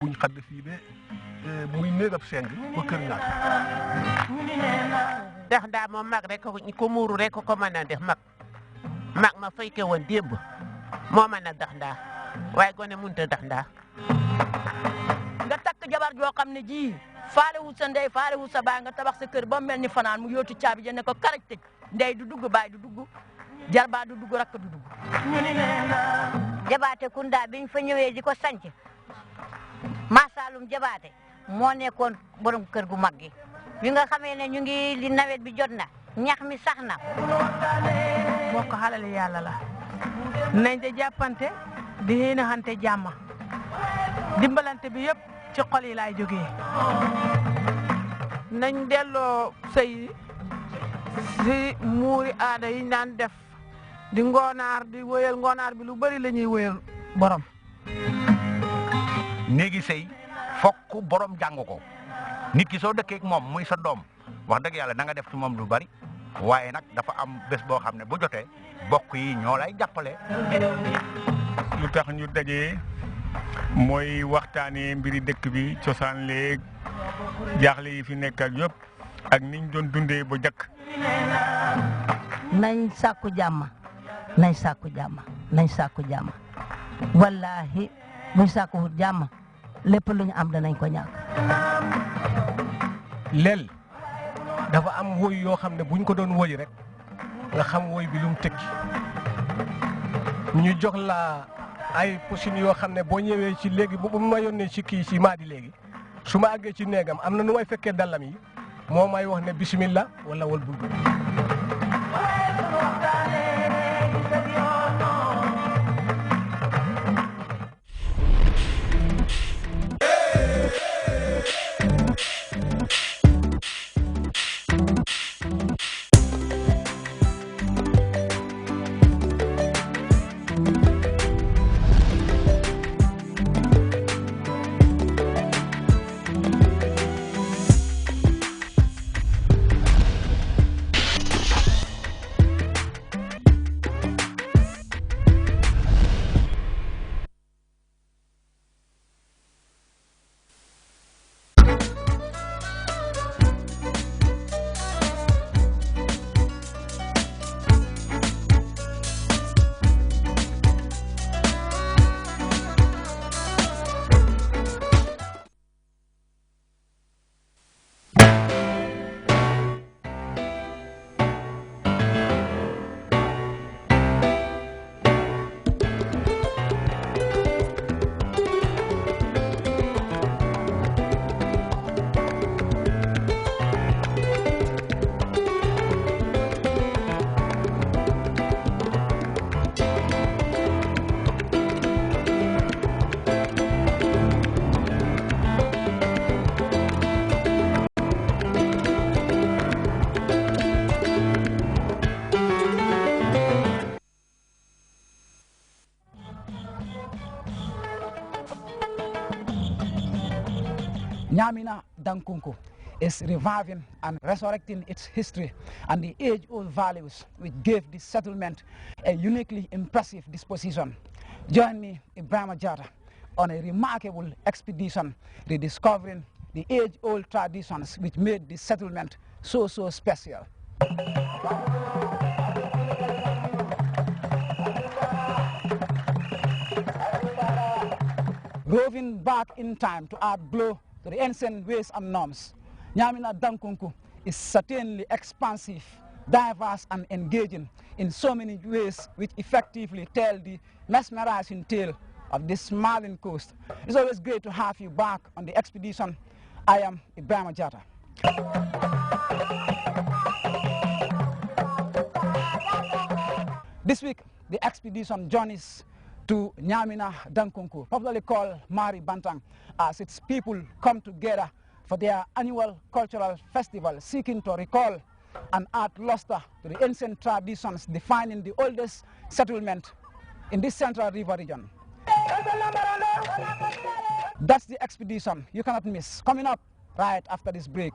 buñ xadd fii de muy néegab seng ba kër ñaar ndax ndaa moom mag rek ko muuru rek ko mën a def mag ma fekke woon démb moo mën a dax ndaa waaye gone mënut a dax ndaa nga takk jabar joo xam ne ji faale wu sa ndey faale wu sa baay nga tabax sa kër ba mel ni fanaan mu yóotu caabi ja ne ko karaj tëj ndey du dugg baay du dugg jarbaa du dugg rakk du dugg jabaate kunda biñ fa ñëwee di ko sanc Masalum jabaate moo nekkoon borom kër gu mag gi bi nga xamee ne ñu ngi li nawet bi jot na ñax mi sax na bokk xalal yàlla la nañ de jàppante di xéenaxante jàmm dimbalante bi yëpp ci xol yi laay jógee nañ delloo sëy si muuri aada yi naan def di ngoonaar di wéyal ngoonaar bi lu bari la ñuy wéyal borom néegi sëy fokk borom jàng ko nit ki soo dëkkee ak moom muy sa doom wax dëgg yàlla da nga def ci moom lu bari waaye nag dafa am bés boo xam ne bu jotee bokk yi ñoo lay jàppale. lu tax ñu dajee mooy waxtaanee mbiri dëkk bi cosaan léeg jaaxle yi fi nekk ak yëpp ak niñ doon dundee ba jëkk. nañ sàkku jàmm nañ sàkku jàmm nañ sàkku jàmm wallaahi buñ sàkku wut jàmm lépp lu ñu am danañ ko ñàkk. leel dafa am woy yoo xam ne buñ ko doon woy rek nga xam woy bi lu mu tekki ñu jox la ay posin yoo xam ne boo ñëwee ci léegi bu ma yónnee ci kii ci maadi léegi su ma àggee ci néegam am na nu may fekkee dallam yi moo may wax ne bismillah wala wal bul Nyamina Dankunku is reviving and resurrecting its history and the age-old values which gave this settlement a uniquely impressive disposition. Join me, Ibrahim Jata, on a remarkable expedition rediscovering the age-old traditions which made this settlement so special. Roving back in time to add blow to the ancient ways and norms, Nyamina Dankunku is certainly expansive, diverse and engaging in so many ways which effectively tell the mesmerizing tale of this smiling coast. It's always great to have you back on the expedition. I am Ibrahim Jata. This week, the expedition journeys to Nyamina Dankunku, popularly called Mari Bantang, as its people come together for their annual cultural festival, seeking to recall and add luster to the ancient traditions defining the oldest settlement in this central river region. That's the expedition you cannot miss, coming up right after this break.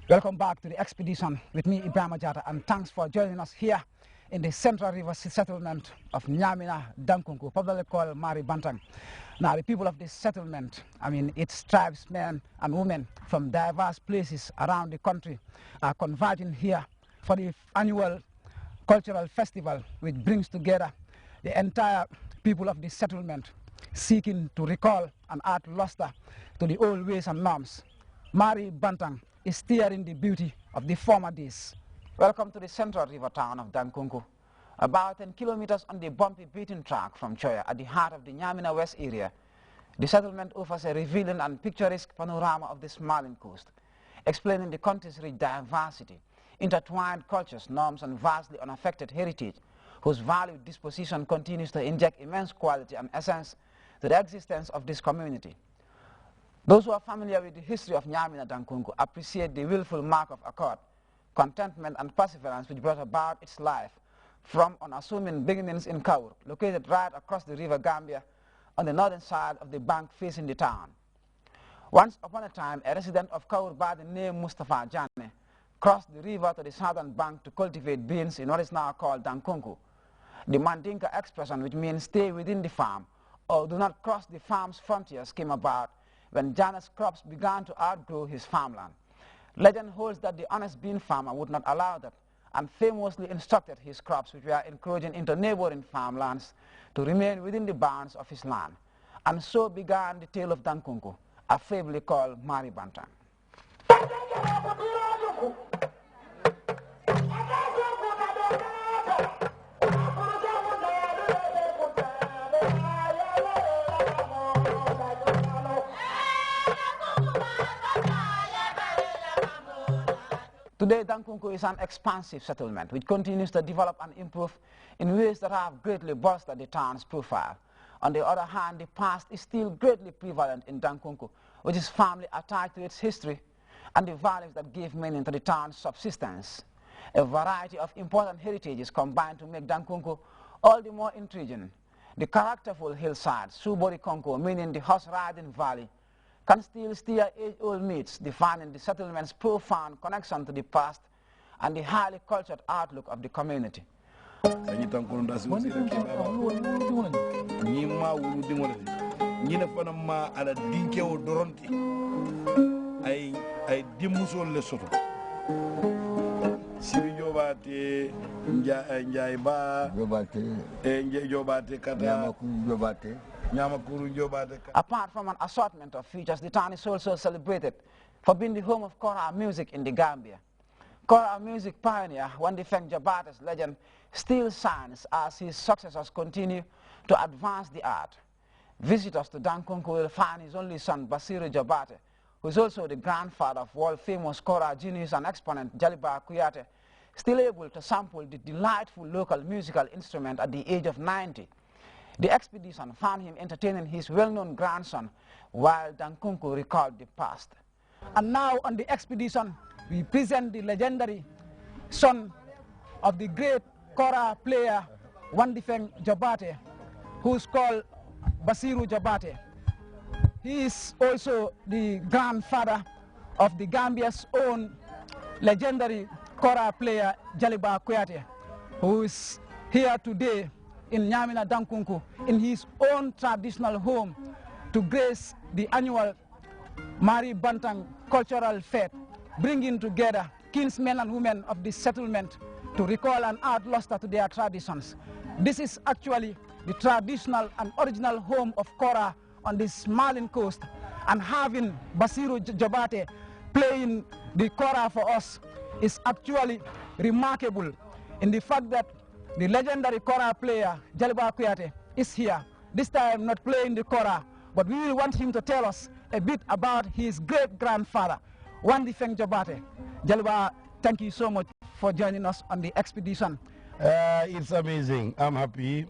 Welcome back to the expedition with me, Ibrahim Ajata, and thanks for joining us here in the Central River settlement of Nyamina Dankunku, popularly called Mari Bantang. Now, the people of this settlement, its tribesmen and women from diverse places around the country are converging here for the annual cultural festival, which brings together the entire people of this settlement, seeking to recall and add luster to the old ways and norms. Mari Bantang is steering the beauty of the former days. Welcome to the Central River town of Dankunku, about 10 kilometers on the bumpy beaten track from Choya at the heart of the Nyamina West area. The settlement offers a revealing and picturesque panorama of the smiling coast, explaining the country's rich diversity, intertwined cultures, norms, and vastly unaffected heritage, whose valued disposition continues to inject immense quality and essence to the existence of this community. Those who are familiar with the history of Nyamina Dankunku appreciate the willful mark of accord, contentment, and perseverance which brought about its life from unassuming beginnings in Kaur, located right across the river Gambia on the northern side of the bank facing the town. Once upon a time, a resident of Kaur by the name Mustafa Jane crossed the river to the southern bank to cultivate beans in what is now called Dankunku. The Mandinka expression, which means stay within the farm or do not cross the farm's frontiers, came about when Janet's crops began to outgrow his farmland. Legend holds that the honest bean farmer would not allow that and famously instructed his crops, which were encroaching into neighboring farmlands, to remain within the bounds of his land. And so began the tale of Dankunku, affably called Mari Bantang. Today, Dankunku is an expansive settlement which continues to develop and improve in ways that have greatly bolstered the town's profile. On the other hand, the past is still greatly prevalent in Dankunku, which is firmly attached to its history and the values that gave meaning to the town's subsistence. A variety of important heritages combine to make Dankunku all the more intriguing. The characterful hillside, Subori Konko, meaning the horse-riding valley, can still steer age-old myths, defining the settlement's profound connection to the past and the highly cultured outlook of the community. Apart from an assortment of features, the town is also celebrated for being the home of Kora music in the Gambia. Kora music pioneer Wandifeng Jabate's legend still shines as his successors continue to advance the art. Visitors to Dankunku will find his only son, Basiru Jabate, who is also the grandfather of world-famous Kora genius and exponent Jaliba Kuyate, still able to sample the delightful local musical instrument at the age of 90. The expedition found him entertaining his well-known grandson while Dankunku recalled the past. And now on the expedition, we present the legendary son of the great Kora player Wandifeng Jabate, who is called Basiru Jabate. He is also the grandfather of the Gambia's own legendary Kora player Jaliba Kuyate, who is here today in Nyamina Dankunku in his own traditional home to grace the annual Mari Bantang cultural fete, bringing together kinsmen and women of this settlement to recall and add luster to their traditions. This is actually the traditional and original home of Kora on the smiling coast, and having Basiru Jabate playing the Kora for us is actually remarkable in the fact that the legendary Kora player, Jaliba Kuyate, is here. This time not playing the Kora, but we will want him to tell us a bit about his great-grandfather, Wandifeng Jabate. Jaliba, thank you so much for joining us on the expedition. It's amazing. I'm happy.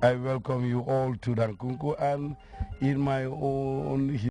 I welcome you all to Dankunku, and in my own